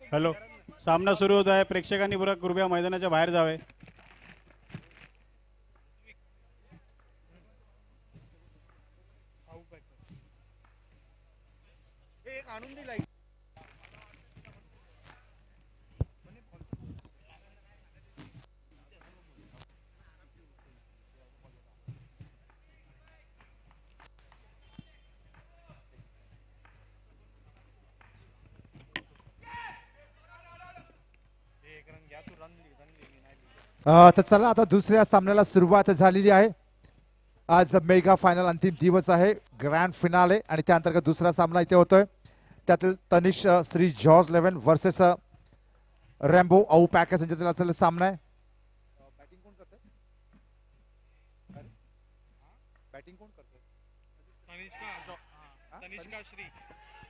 Hello, सामना सुरू होत आहे. प्रेक्षकांनी पुरा कृपया मैदानाच्या बाहेर जावे. तर चला आता दुसऱ्या सामन्याला सुरुवात झालेली आहे. आज मेगा फायनल अंतिम दिवस आहे, ग्रँड फिनाले, आणि त्या अंतर्गत दुसरा सामना इथे होतोय. त्यातील Tanish Shri George 11 versus Rambo औ पॅकेज यांच्यातील असलेला सामना आहे. बॅटिंग कोण करतंय? बॅटिंग कोण करतंय? तनिष्का श्री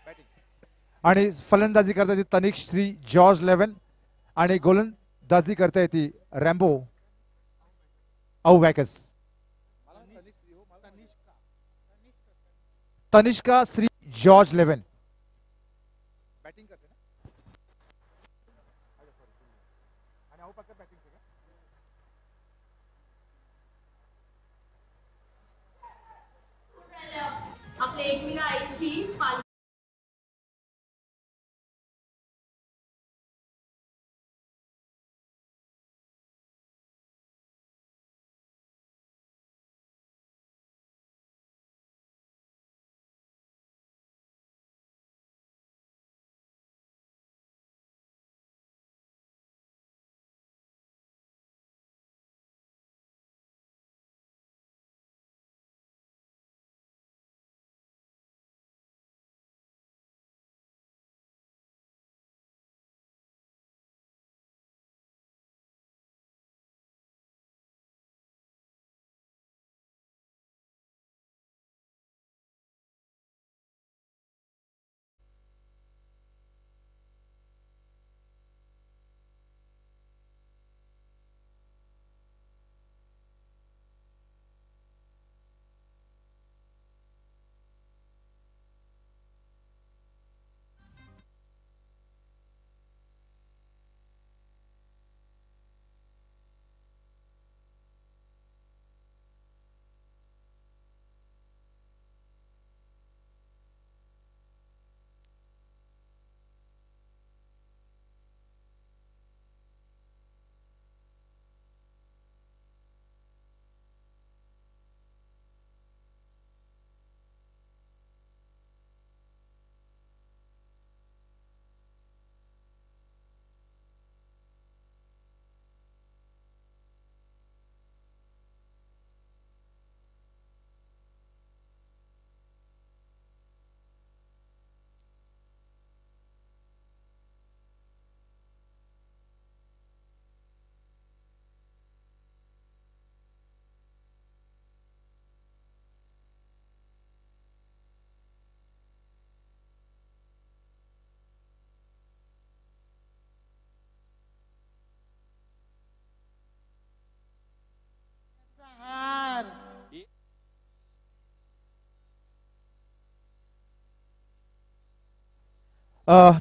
बॅटिंग आणि फलंदाजी करते ती तनिष श्री जॉर्ज 11 आणि गोलंदाजी करते ती रॅम्बो औ package. Tanishka Shri George 11 batting करते ना. आणि औ पॅकेज बॅटिंग करते. आपल्या एकविरा आईची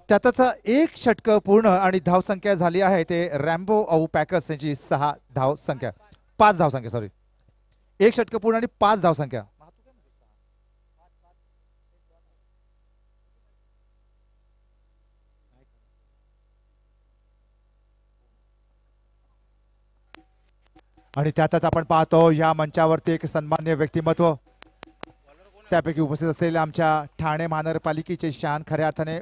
त्यातच एक षटक पूर्ण आणि धावसंख्या झाली आहे ते रॅम्बो औ पॅकर्स यांची 6 धावसंख्या, 5 धावसंख्या, सॉरी. एक षटक पूर्ण आणि 5 धावसंख्या. आणि त्यातच आपण पाहतो या मंचावरती एक सन्मान्य व्यक्तिमत्व, त्यापैकी उपस्थित असलेल्या आमच्या ठाणे महानगरपालिकेचे शान, खऱ्या अर्थाने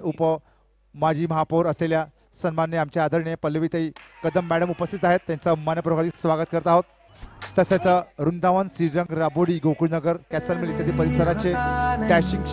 माजी महापौर असलेल्या सन्मान्य आमच्या आदरणीय पल्लवीताई कदम मॅडम उपस्थित आहेत. त्यांचं मनपूर्वक स्वागत करत आहोत. तसेच वृंदावन, श्रीरंग, राबोडी, गोकुळनगर, कॅसलमेल इत्यादी परिसराचे डॅशिंग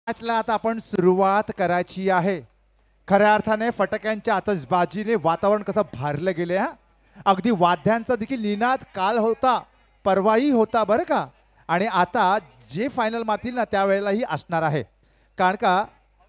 मॅचला आता आपण सुरुवात करायची आहे. खऱ्या अर्थाने फटाक्यांच्या आतषबाजीने वातावरण कसं भारलं गेले हा. अगदी वाद्यांचा देखील निनाद काल होता, परवाही होता बरं का. आणि आता जे फायनल मारतील ना त्यावेळेलाही असणार आहे. कारण का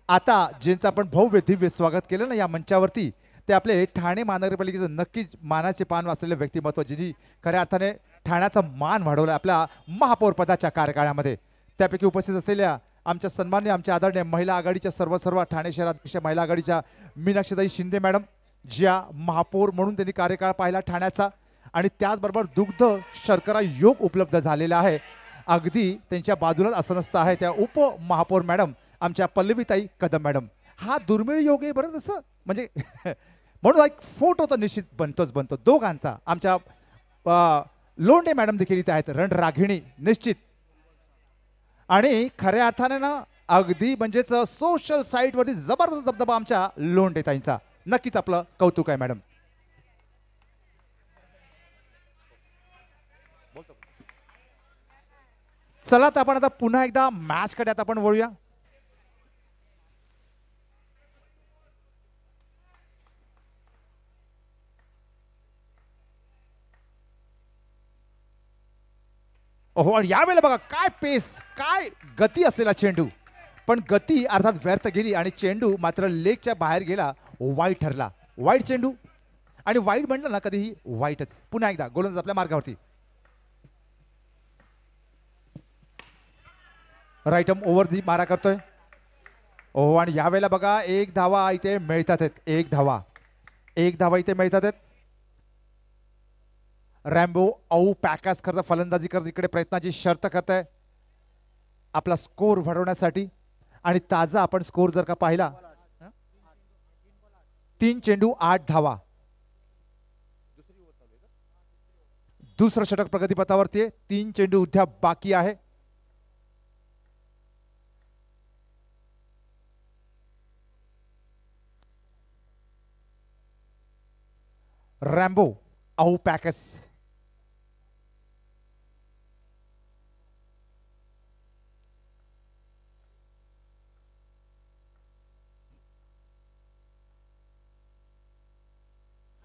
आता ज्यांचं आपण भव्य दिव्य स्वागत केलं ना या मंचावरती, ते आपले ठाणे महानगरपालिकेचं नक्कीच मानाचे पान वाचलेले व्यक्तिमत्व, ज्यांनी खऱ्या अर्थाने ठाण्याचा मान वाढवला आपल्या महापौर पदाच्या कार्यकाळामध्ये. त्यापैकी उपस्थित असलेल्या आमच्या सन्मान्य आमच्या आदरणीय महिला आघाडीच्या सर्व ठाणे शहराध्यक्ष महिला आघाडीच्या मीनाक्षीताई शिंदे मॅडम, ज्या महापौर म्हणून त्यांनी कार्यकाळ पाहिला ठाण्याचा, आणि त्याचबरोबर दुग्ध शर्करा योग उपलब्ध झालेला आहे. अगदी त्यांच्या बाजूलाच आसनस्थ आहे त्या उपमहापौर मॅडम आमच्या पल्लवीताई कदम मॅडम. हा दुर्मिळ योग आहे बरं तसं म्हणजे म्हणून एक फोटो तर निश्चित बनतो दोघांचा. आमच्या लोंढे मॅडम देखील इथे आहेत, रणरागिणी निश्चित. आणि खऱ्या अर्थाने ना अगदी म्हणजेच सोशल साईटवरती जबरदस्त दबदबा आमच्या लोंढे ताईंचा. नक्कीच आपलं कौतुक आहे मॅडम. चला तर आपण आता पुन्हा एकदा मॅच कडे आता आपण वळूया. हो, आणि यावेळेला बघा काय पेस, काय गती असलेला चेंडू, पण गती अर्थात व्यर्थ गेली आणि चेंडू मात्र लेगच्या बाहेर गेला. वाईट ठरला, वाईट चेंडू. आणि वाईट म्हणलं ना कधीही वाईटच. पुन्हा एकदा गोलंदाज आपल्या मार्गावरती. राईट आर्म ओव्हर दी मारा करतोय. हो, आणि यावेळेला बघा एक धावा इथे मिळतात आहेत, एक धावा इथे मिळतात आहेत. रॅम्बो औ पॅकॅस करता फलंदाजी करत इकडे प्रयत्नाची शर्त करत आहे आपला स्कोर वाढवण्यासाठी. आणि ताजा आपण स्कोर जर का पाहिला, 3 चेंडू 8 धावा. दुसरं षटक प्रगतीपथावरती आहे. 3 चेंडू अद्याप बाकी आहे. रॅम्बो औ पॅकॅस.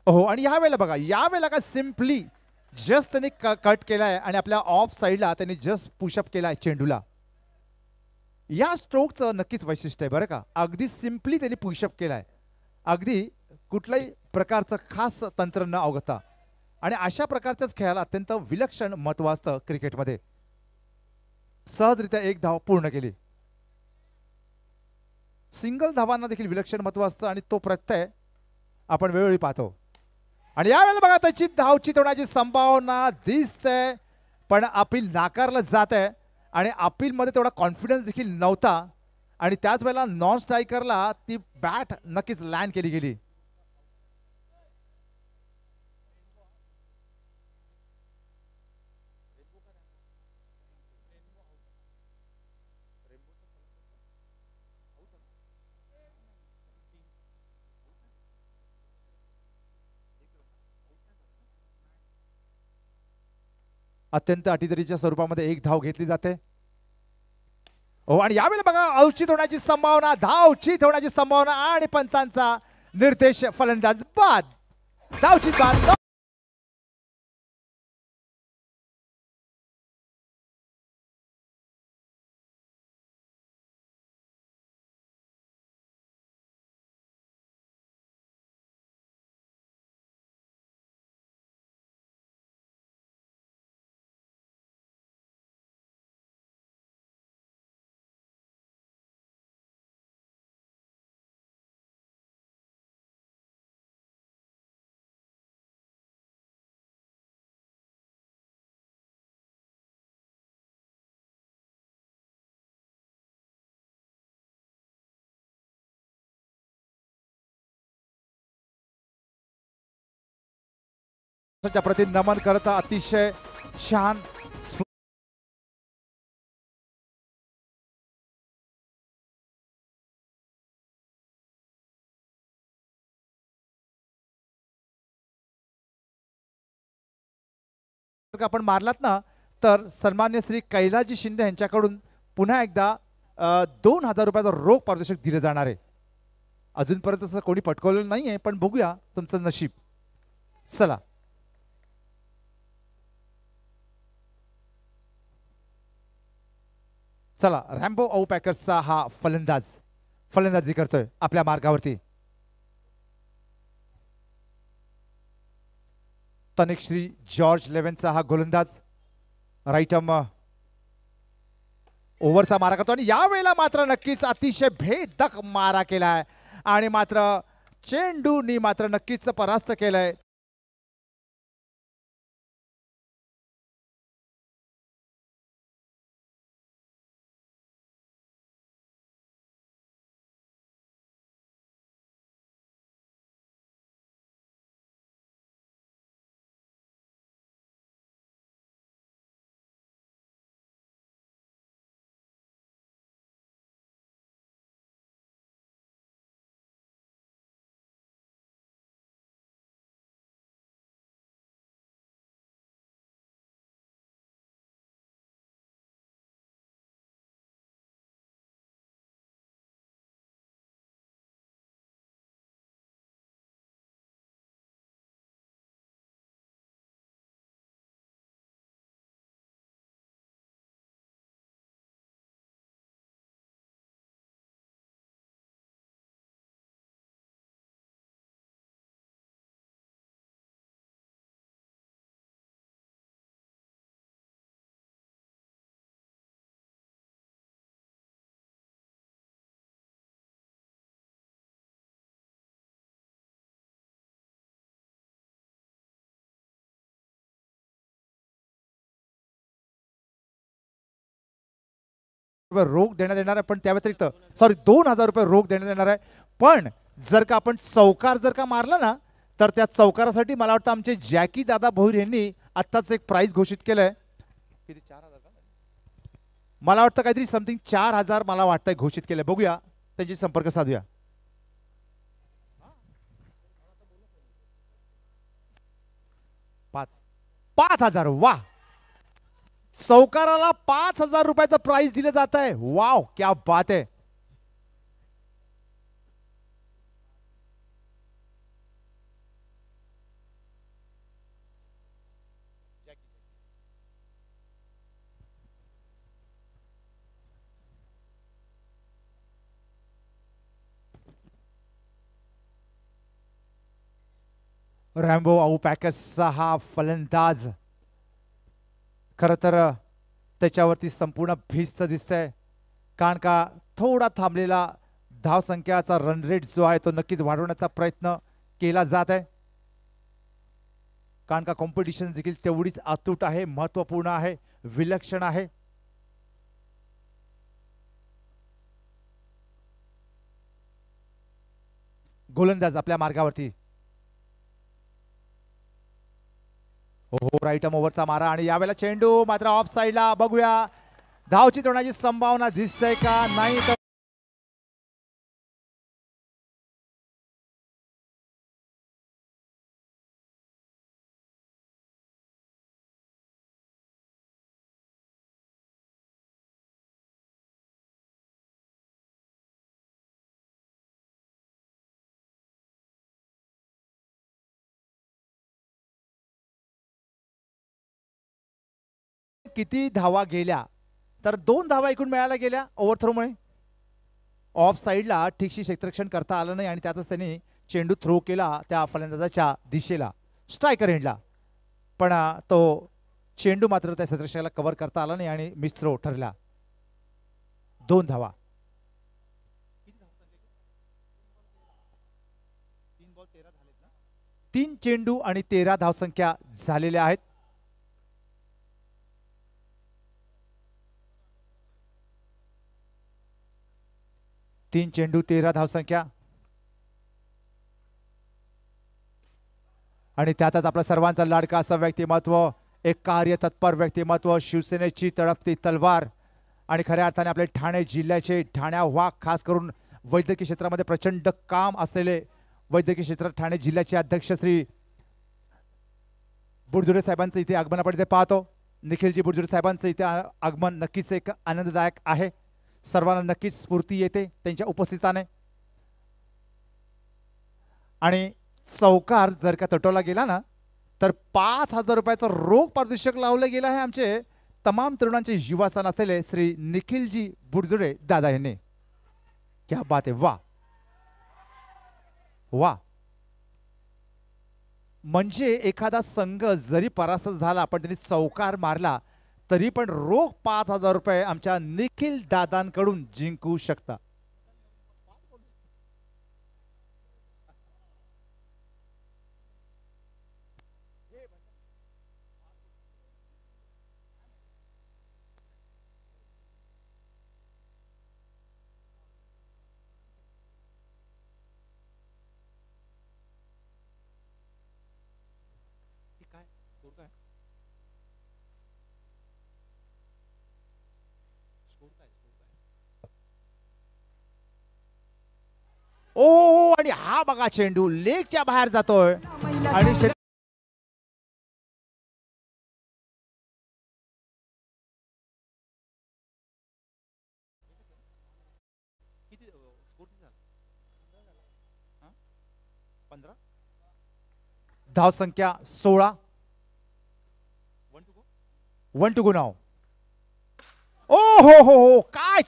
हो, आणि यावेळेला बघा, यावेळेला का सिम्पली जस्ट त्यांनी कट केलाय आणि आपल्या ऑफ साईडला त्यांनी जस्ट पुशअप केलाय चेंडूला. या स्ट्रोकचं नक्कीच वैशिष्ट्य आहे बरं का. अगदी सिम्पली त्यांनी पुशअप केलाय, अगदी कुठल्याही प्रकारचं खास तंत्र न अवगता. आणि अशा प्रकारच्याच खेळाला अत्यंत विलक्षण महत्त्व असतं क्रिकेटमध्ये. सहजरित्या एक धाव पूर्ण केली. सिंगल धावांना देखील विलक्षण महत्त्व असतं आणि तो प्रत्यय आपण वेळोवेळी पाहतो. आणि यावेळेला बघा त्याची धावची होण्याची संभावना दिसते, पण अपील नाकारलं जात आहे. आणि अपीलमध्ये तेवढा कॉन्फिडन्स देखील नव्हता. आणि त्याच वेळेला नॉन स्ट्रायकरला ती बॅट नक्कीच लँड केली गेली. अत्यंत अटीतटीच्या स्वरूपामध्ये एक धाव घेतली जाते. हो, आणि यावेळेला बघा अवचित होण्याची संभावना, धावचित होण्याची संभावना आणि पंचांचा निर्देश, फलंदाज बाद, धावचित बाद. च्या प्रती नमन करत अतिशय छान आपण मारलात ना तर सन्मान्य श्री कैलाजी शिंदे यांच्याकडून पुन्हा एकदा 2000 रुपयाचा रोख पारितोषिक दिले जाणार आहे. अजूनपर्यंत असं कोणी पटकवलेलं नाहीये पण बघूया तुमचं नशीब. चला चला रॅम्बो औ पॅकर्सचा हा फलंदाजी करतोय आपल्या मार्गावरती. तनिकश्री जॉर्ज लेव्हनचा हा गोलंदाज राईटम ओव्हरचा मारा करतो आणि यावेळेला मात्र नक्कीच अतिशय भेदक मारा केलाय आणि मात्र चेंडूनी मात्र नक्कीच परास्त केलंय. रोख देण्यात येणार आहे पण त्या व्यतिरिक्त 2000 रुपये रोख देण्यात येणार आहे. पण जर का आपण चौकार जर का मारला ना तर त्या चौकारासाठी मला वाटतं आमचे जॅकी दादा भोईर यांनी आत्ताच एक प्राइस घोषित केलंय. किती 4000 का मला वाटतं काहीतरी समथिंग 4000 मला वाटतंय घोषित केलंय. बघूया त्यांची संपर्क साधूया. 5000 वाह चौकाराला 5000 रुपयाचं प्राइस दिलं जात आहे. वाव क्या बात आहे. रॅम्बो औ पॅकर्सचा हा फलंदाज खरं तर त्याच्यावरती संपूर्ण भिस्त दिसतंय कारण का थोडा थांबलेला धावसंख्याचा रन रेट जो आहे तो नक्कीच वाढवण्याचा प्रयत्न केला जात आहे कारण का कॉम्पिटिशन देखील तेवढीच अतूट आहे, महत्त्वपूर्ण आहे, विलक्षण आहे. गोलंदाज आपल्या मार्गावरती. हो राईटम ओव्हरचा मारा आणि यावेळेला चेंडू मात्र ऑफ साइडला. बघूया धावची तोडण्याची संभावना दिसते का नाही तर किती धावा गेल्या तर 2 धावा एकूण मिळायला गेल्या ओव्हरथ्रोमुळे. ऑफ साइडला ठीकशी क्षेत्ररक्षण करता आलं नाही आणि त्यातच त्यांनी चेंडू थ्रो केला त्या फलंदाजाच्या दिशेला स्ट्रायकर एंडला पण तो चेंडू मात्र त्या क्षेत्ररक्षकाला कव्हर करता आला नाही आणि मिस थ्रो ठरला. 2 धावा. 3 चेंडू आणि 13 धावसंख्या झालेल्या आहेत. तीन चेंडू 13 धावसंख्या. आणि त्यातच आपल्या सर्वांचा लाडका असं व्यक्तिमत्व, एक कार्यतत्पर व्यक्तिमत्व, शिवसेनेची तळपती तलवार आणि खऱ्या अर्थाने आपले ठाणे जिल्ह्याचे ठाण्यावाग खास करून वैद्यकीय क्षेत्रामध्ये प्रचंड काम असलेले वैद्यकीय क्षेत्रात ठाणे जिल्ह्याचे अध्यक्ष श्री बुरजुडे साहेबांचं इथे आगमन आपण इथे पाहतो. निखिलजी बुरजुडे साहेबांचं इथे आगमन नक्कीच एक आनंददायक आहे. सर्वांना नक्कीच स्फूर्ती येते त्यांच्या उपस्थितीने. आणि चौकार जर का तटवला गेला ना तर 5,000 रुपयाचं रोख पारितोषिक लावलं गेलं आहे आमचे तमाम तरुणांचे युवासन असलेले श्री निखिलजी बुरजुडे दादा यांनी. क्या बात आहे, वा वा. म्हणजे एखादा संघ जरी परास्त झाला पण त्यांनी चौकार मारला तरी पण रोख 5,000 रुपये आमच्या निखिल दादांकडून जिंकू शकता. ओ आणि हा बघा चेंडू लेगच्या बाहेर जातोय आणि धाव संख्या 16. 1 टू गो नाव. ओ हो काय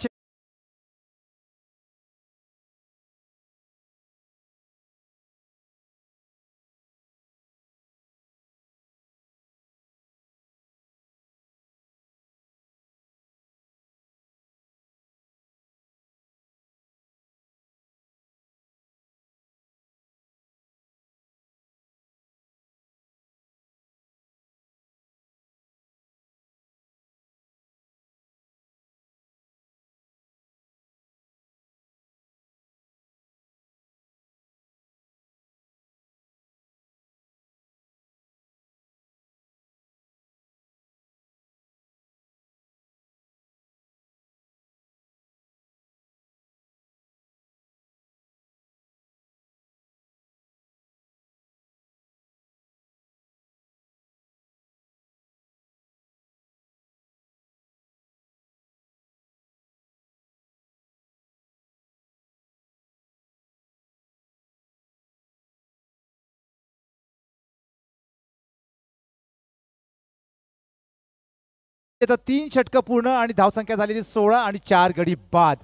तर 3 षटक पूर्ण आणि धावसंख्या झाली 16 आणि 4 गडी बाद.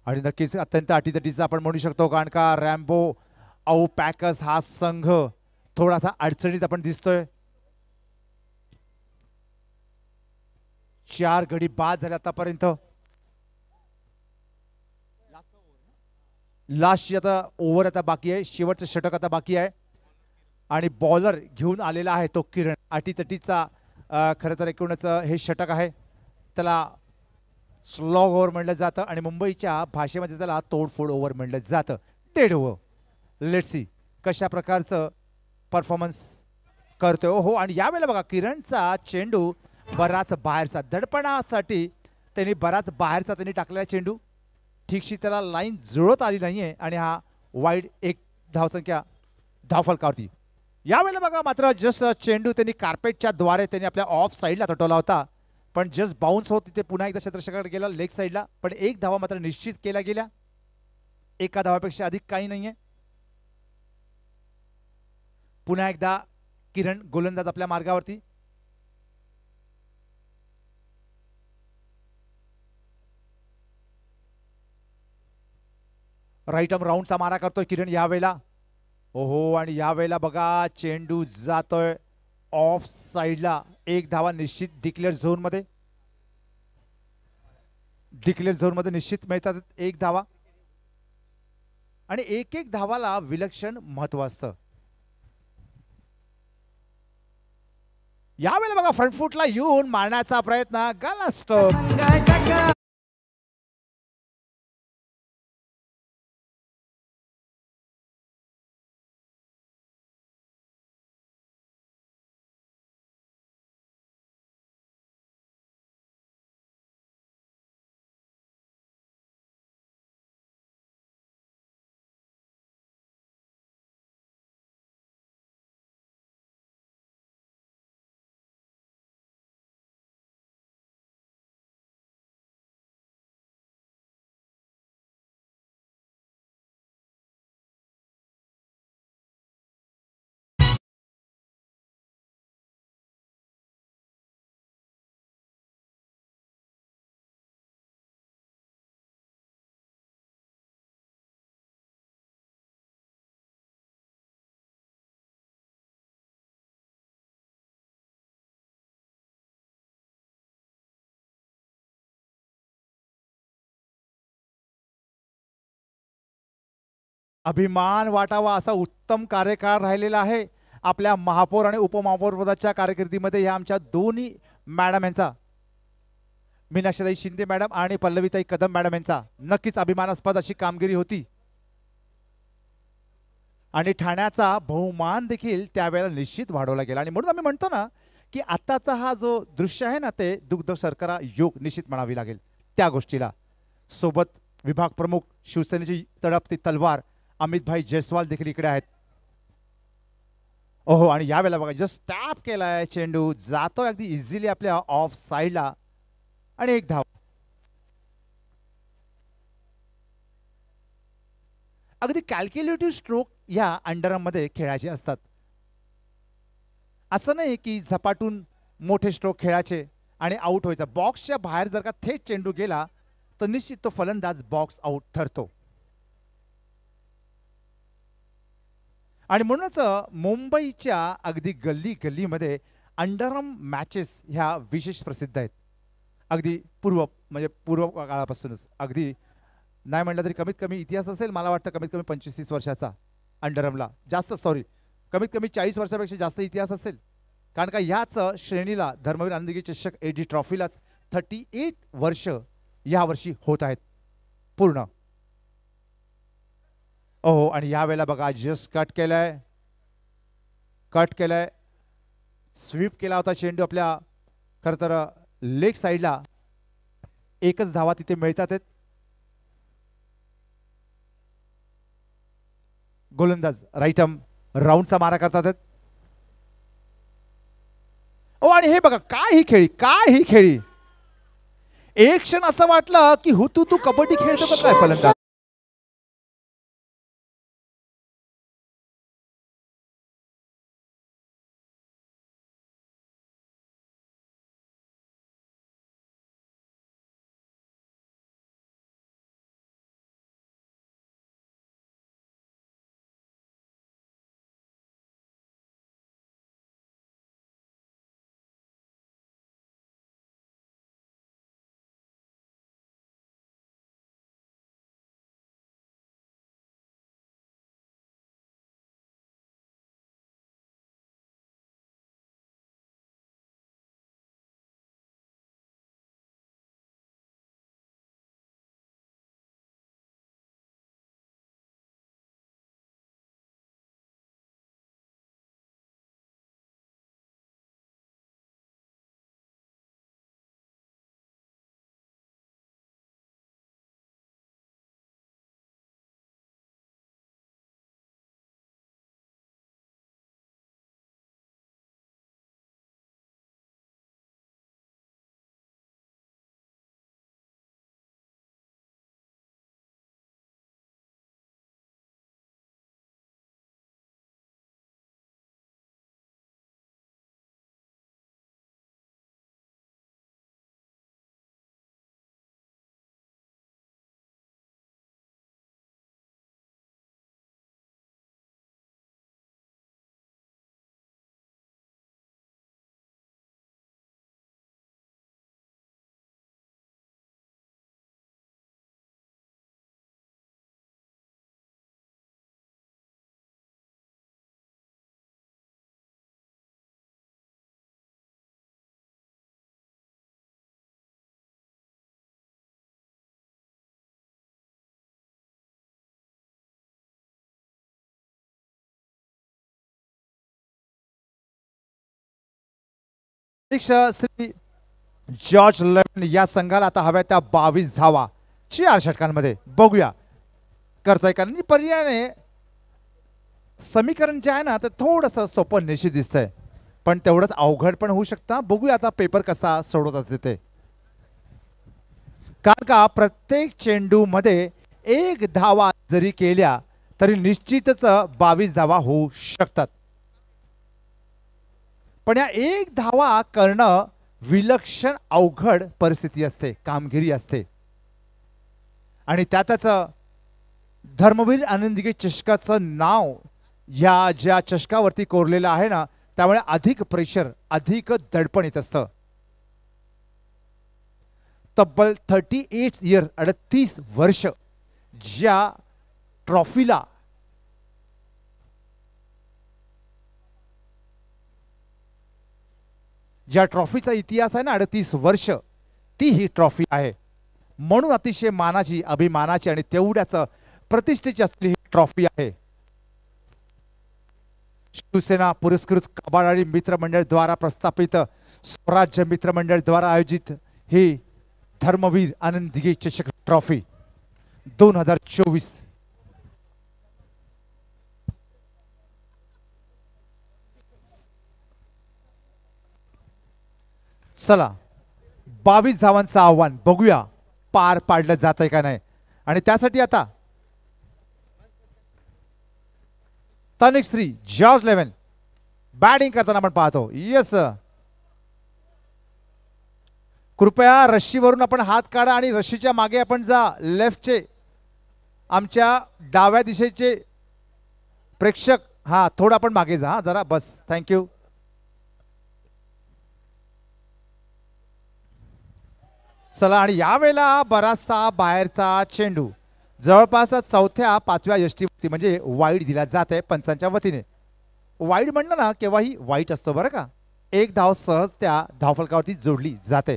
आणि नक्कीच अत्यंत अटीतटीचा आपण म्हणू शकतो कारण का रॅम्बो औ पॅकर्स हा संघ थोडासा अडचणीत आपण दिसतोय. 4 गडी बाद झाले आतापर्यंत. लास्ट आता ओव्हर आता बाकी आहे, शेवटचं षटक आता बाकी आहे आणि बॉलर घेऊन आलेला आहे तो किरण. अटीतटीचा खरं तर एकूणच हे षटक आहे, त्याला स्लॉग ओव्हर म्हणलं जातं आणि मुंबईच्या भाषेमध्ये त्याला तोडफोड ओव्हर म्हणलं जातं. Dead over. लेट्स सी कशा प्रकारचं परफॉर्मन्स करतोय. हो आणि यावेळेला बघा किरणचा चेंडू बराच बाहेरचा, दडपणासाठी त्यांनी बराच बाहेरचा त्यांनी टाकलेला चेंडू, ठीकशी त्याला लाईन जुळत आली नाहीये आणि हा वाईड एक धावसंख्या धावफलकावरती. यावेळेला बघा मात्र जस्ट चेंडू त्यांनी कार्पेटच्या द्वारे त्यांनी आपल्या ऑफ साईडला तटवला होता पण जस्ट बाउन्स होत तिथे पुन्हा एकदा क्षेत्ररक्षकाकडे गेला लेग साईडला. पण एक धावा मात्र निश्चित केल्या गेल्या, एका धावापेक्षा अधिक काही नाहीये. पुन्हा एकदा किरण गोलंदाज आपल्या मार्गावरती. राईट आर्म राऊंडचा मारा करतोय किरण यावेळेला. ओहो आणि यावेळेला बघा चेंडू जातोय ऑफ साइडला. एक धावा निश्चित डिक्लेअर झोन मध्ये, डिक्लेअर झोन मध्ये निश्चित मिळतात एक धावा आणि एक एक धावाला विलक्षण महत्व असतं. यावेळेला बघा फ्रंट फुटला येऊन मारण्याचा प्रयत्न, गला स्टोक. अभिमान वाटावा असा उत्तम कार्यकाळ राहिलेला आहे आपल्या महापौर आणि उपमहापौर पदाच्या कारकिर्दीमध्ये ह्या आमच्या दोन्ही मॅडम यांचा, मीनाक्षीताई शिंदे मॅडम आणि पल्लवीताई कदम मॅडम यांचा नक्कीच अभिमानास्पद अशी कामगिरी होती आणि ठाण्याचा बहुमान देखील त्यावेळेला निश्चित वाढवला गेला. आणि म्हणून आम्ही म्हणतो ना की आताचा हा जो दृश्य आहे ना ते दुग्ध शर्करा योग निश्चित म्हणावी लागेल त्या गोष्टीला. सोबत विभाग प्रमुख शिवसेनेची तडपती तलवार अमितभाई जयस्वाल देखील इकडे आहेत. ओहो, आणि यावेळेला बघा जस्ट टॅप केलाय चेंडू, जातोय अगदी इझिली आपल्या ऑफ साइडला आणि एक धाव. अगदी कॅल्क्युलेटिव्ह स्ट्रोक या अंडरमध्ये खेळायचे असतात. असं नाही की झपाटून मोठे स्ट्रोक खेळायचे आणि आउट व्हायचा. बॉक्सच्या बाहेर जर का थेट चेंडू गेला तर निश्चित तो फलंदाज बॉक्स आउट ठरतो. आणि म्हणूनच मुंबईच्या अगदी गल्ली गल्लीमध्ये अंडरआर्म मॅचेस ह्या विशेष प्रसिद्ध आहेत. अगदी पूर्व काळापासूनच, अगदी नाही म्हटलं तरी कमीत कमी इतिहास असेल मला वाटतं कमीत कमी 25-30 वर्षाचा अंडरआर्मला, जास्त कमीत कमी 40 वर्षापेक्षा जास्त इतिहास असेल. कारण का ह्याच श्रेणीला धर्मवीर आनंदगी चषक एडी ट्रॉफीलाच 38 वर्ष यावर्षी होत आहेत पूर्ण. ओहो, आणि यावेळेला बघा जस्ट कट केलाय, स्वीप केला होता चेंडू आपल्या खरं तर लेग साईडला. एकच धावा तिथे मिळतात आहेत. गोलंदाज राईटम राऊंडचा मारा करतात आहेत. ओ, आणि हे बघा काय ही खेळी, एक क्षण असं वाटलं की तू कबड्डी खेळतो का काय फलंदाज. श्री जॉर्ज लेवन या संघाला आता हव्या त्या 22 धावा 4 षटकांमध्ये. बघूया करताय का नाही. पर्यायाने समीकरण जे आहे ना ते थोडंसं सोपं निश्चित दिसतंय पण तेवढंच अवघड पण होऊ शकतं. बघूया आता पेपर कसा सोडवतात ते. कारण का प्रत्येक चेंडू मध्ये एक धावा जरी केल्या तरी निश्चितच 22 धावा होऊ शकतात. पण या एक धावा करणं विलक्षण अवघड परिस्थिती असते, कामगिरी असते. आणि त्यातच धर्मवीर आनंदगी चषकाचं नाव या ज्या चषकावरती कोरलेलं आहे ना त्यामुळे अधिक प्रेशर, अधिक दडपण येत असतं. तब्बल 38 इयर 38 वर्ष ज्या ट्रॉफीला ज्या ट्रॉफीचा इतिहास आहे ना 38 वर्ष, ती ही ट्रॉफी आहे. म्हणून अतिशय मानाची, अभिमानाची आणि तेवढ्याच प्रतिष्ठेची असलेली ही ट्रॉफी आहे. शिवसेना पुरस्कृत कबाडाळी मित्रमंडळ द्वारा प्रस्थापित स्वराज्य मित्रमंडळ द्वारा आयोजित ही धर्मवीर आनंद दिघे चषक ट्रॉफी 2024. चला 22 धावांचं आव्हान बघूया पार पाडलं जातंय का नाही. आणि त्यासाठी आता तनिश्री जॉर्ज 11 बॅटिंग करताना आपण पाहतो. यस, कृपया रश्शीवरून आपण हात काढा आणि रश्शीच्या मागे आपण जा. लेफ्टचे आमच्या डाव्या दिशेचे प्रेक्षक, हा थोडं आपण मागे जा, हा जरा बस. थँक्यू. चला, आणि यावेळेला बराचसा बाहेरचा चेंडू जवळपास चौथ्या 5व्या यष्टीवरती म्हणजे वाईड दिला जात आहे पंचांच्या वतीने. वाईड म्हणलं ना केव्हाही वाईट असतो बरं का. एक धाव सहज त्या धावफलकावरती जोडली जाते.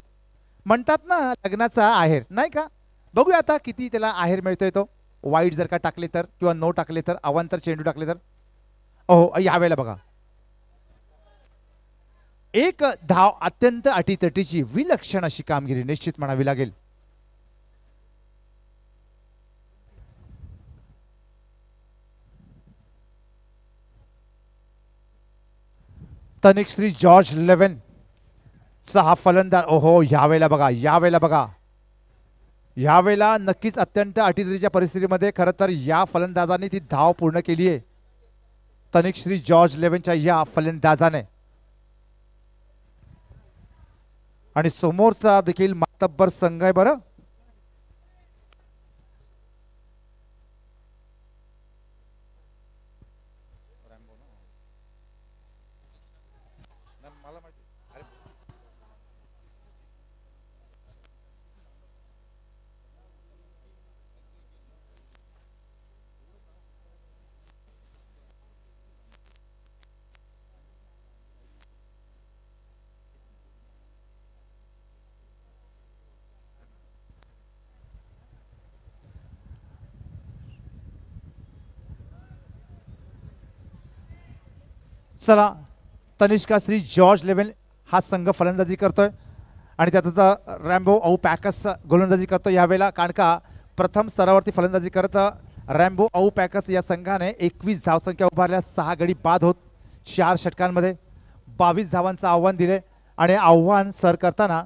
म्हणतात ना लग्नाचा आहेर, नाही का. बघूया आता किती त्याला आहेर मिळतोय तो. वाईड जर का टाकले तर किंवा नो टाकले तर, अवांतर चेंडू टाकले तर. हो, यावेळेला बघा एक धाव अत्यंत अटीतटीची विलक्षण अशी कामगिरी निश्चित म्हणावी लागेल. तनिश्री जॉर्ज 11 चा हा फलंदाज. ओहो, यावेळेला बघा, यावेळेला बघा, यावेळेला नक्कीच अत्यंत अटीतटीच्या परिस्थितीमध्ये खरं तर या फलंदाजाने ती धाव पूर्ण केली आहे. तनिश्री जॉर्ज 11च्या या फलंदाजाने. आणि समोरचा देखील मातब्बर संघ आहे बरं. चला, तनिष्का श्री जॉर्ज 11 हा संघ फलंदाजी करतोय आणि त्यात आता रॅम्बो औ पॅकस गोलंदाजी करतो यावेळेला. कारण का प्रथम स्तरावरती फलंदाजी करत रॅम्बो औ पॅकस या संघाने 21 धावसंख्या उभारल्या, 6 गडी बाद होत 4 षटकांमध्ये 22 धावांचं आव्हान दिले. आणि आव्हान सर करताना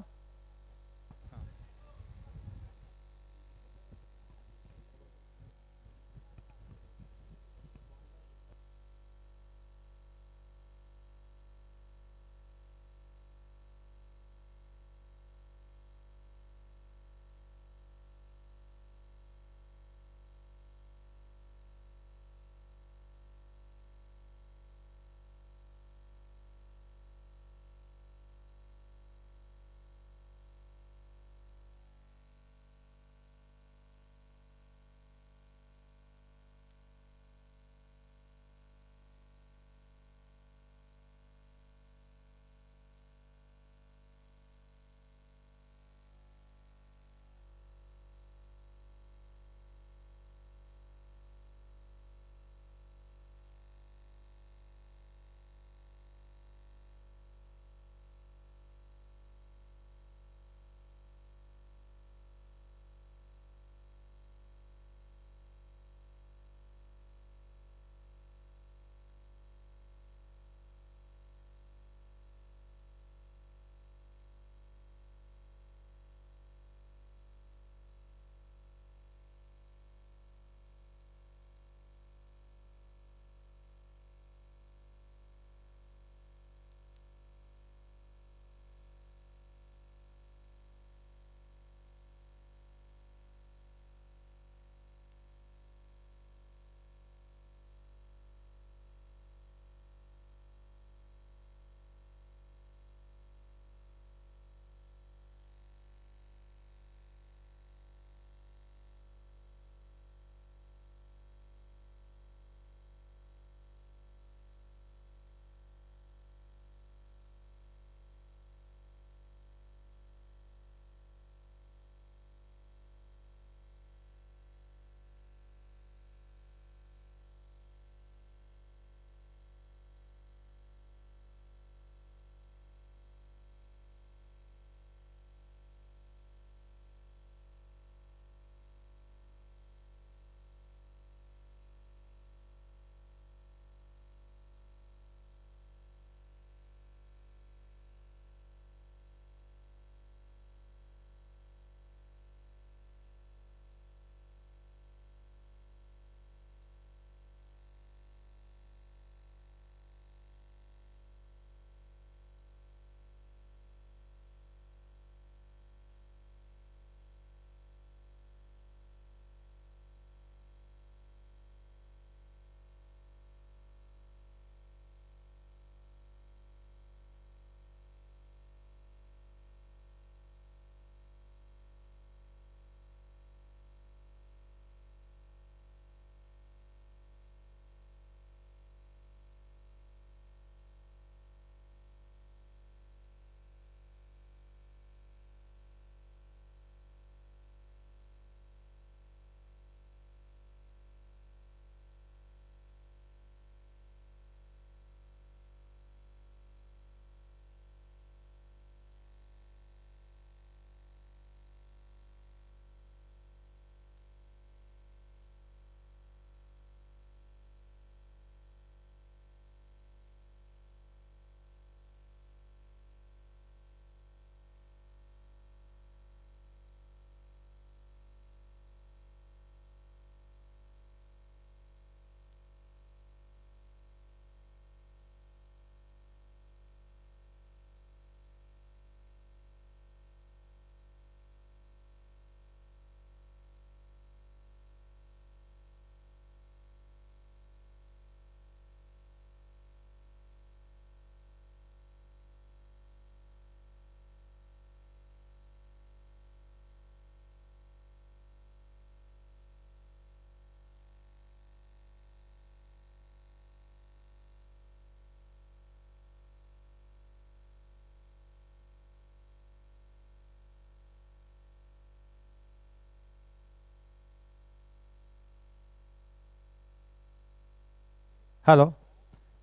हॅलो.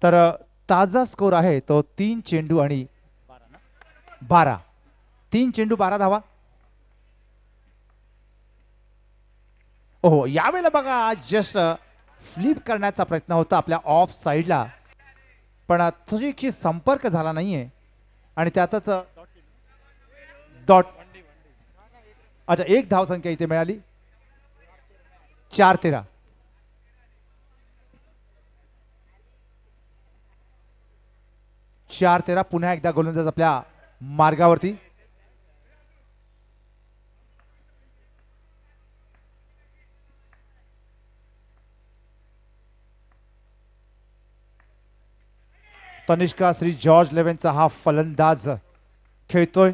तर ताजा स्कोर आहे तो 3 चेंडू आणि 12. 3 चेंडू 12 धावा. ओहो, यावेळेला बघा जस्ट फ्लिप करण्याचा प्रयत्न होता आपल्या ऑफ साईडला, पण थोडीशी संपर्क झाला नाहीये आणि त्यातच डॉट. अच्छा, एक धावसंख्या इथे मिळाली. 4-13. 4-13. पुन्हा एकदा गोलंदाज आपल्या मार्गावरती. तनिष्का श्री जॉर्ज 11चा हा फलंदाज खेळतोय.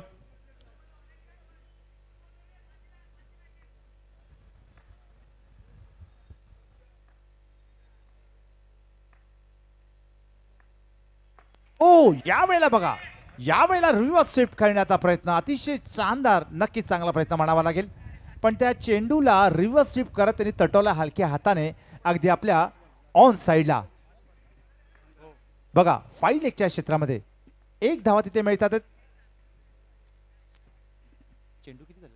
ओ, यावेळेला बघा, यावेळेला रिव्हर्स स्वीप करण्याचा प्रयत्न अतिशय शानदार, नक्कीच चांगला प्रयत्न म्हणावा लागेल. पण त्या चेंडूला रिव्हर्स स्वीप करत त्यांनी तटवला हलक्या हाताने अगदी आपल्या ऑन साईडला. बघा, 5 लेगच्या क्षेत्रामध्ये 1 धावा तिथे मिळतात. चेंडू किती झाले?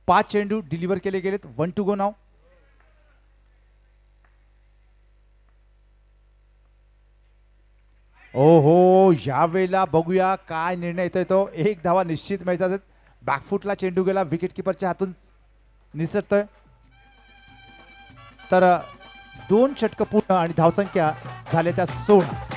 5 चेंडू डिलिव्हर केले गेलेत. 1 टू गो नाव. ओहो, यावेळेला बघूया काय निर्णय येतोय तो. 1 धावा निश्चित मिळतात. बॅकफुटला चेंडू गेला, विकेट किपरच्या हातून निसटतोय. तर 2 षटक पूर्ण आणि धावसंख्या झाल्या त्या 16.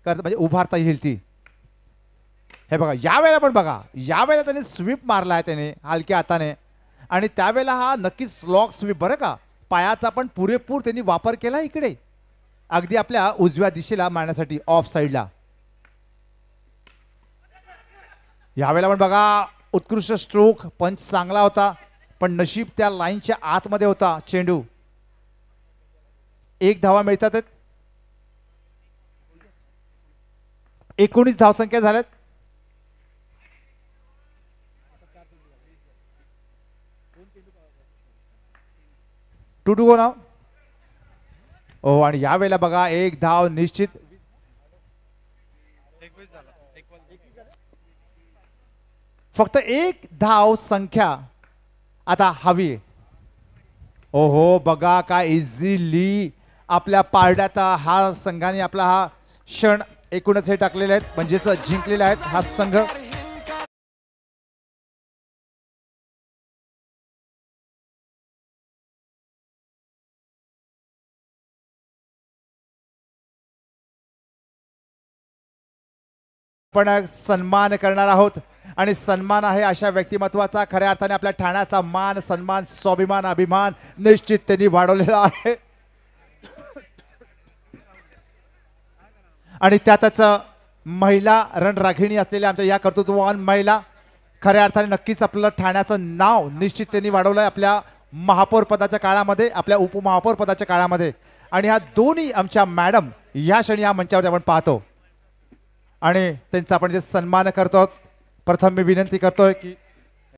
म्हणजे उभारता येईल ती. हे बघा, यावेळेला पण बघा, यावेळेला त्याने स्वीप मारला आहे त्याने हलक्या हाताने आणि त्यावेळेला हा नक्कीच स्लॉग स्वीप बरं का. पायाचा पण पुरेपूर त्यांनी वापर केला इकडे अगदी आपल्या उजव्या दिशेला मारण्यासाठी ऑफ साईडला. यावेळेला पण बघा, उत्कृष्ट स्ट्रोक, पंच चांगला होता, पण नशीब त्या लाईनच्या आतमध्ये होता चेंडू. 1 धावा मिळतात. 19 धावसंख्या झाल्यात. टू टू गो नाव. ओ, आणि यावेळेला बघा 1 धाव निश्चित. फक्त 1 धाव संख्या आता हवी. ओहो, बघा काय इझिली आपल्या पारड्यात हा संघाने आपला हा क्षण एकूणच हे टाकलेले आहेत, म्हणजेच जिंकलेले आहेत हा संघ. आपण सन्मान करणार आहोत आणि सन्मान आहे अशा व्यक्तिमत्वाचा, खऱ्या अर्थाने आपल्या ठाण्याचा मान सन्मान स्वाभिमान अभिमान निश्चित त्यांनी वाढवलेला आहे. आणि त्यातच महिला रणरागिणी असलेल्या आमच्या या कर्तृत्ववान महिला, खऱ्या अर्थाने नक्कीच आपलं ठाण्याचं नाव निश्चित त्यांनी वाढवलं आहे आपल्या महापौर पदाच्या काळामध्ये, आपल्या उपमहापौर पदाच्या काळामध्ये. आणि ह्या दोन्ही आमच्या मॅडम या क्षणी या मंचावरती आपण पाहतो आणि त्यांचा आपण जे सन्मान करतो. प्रथम मी विनंती करतोय की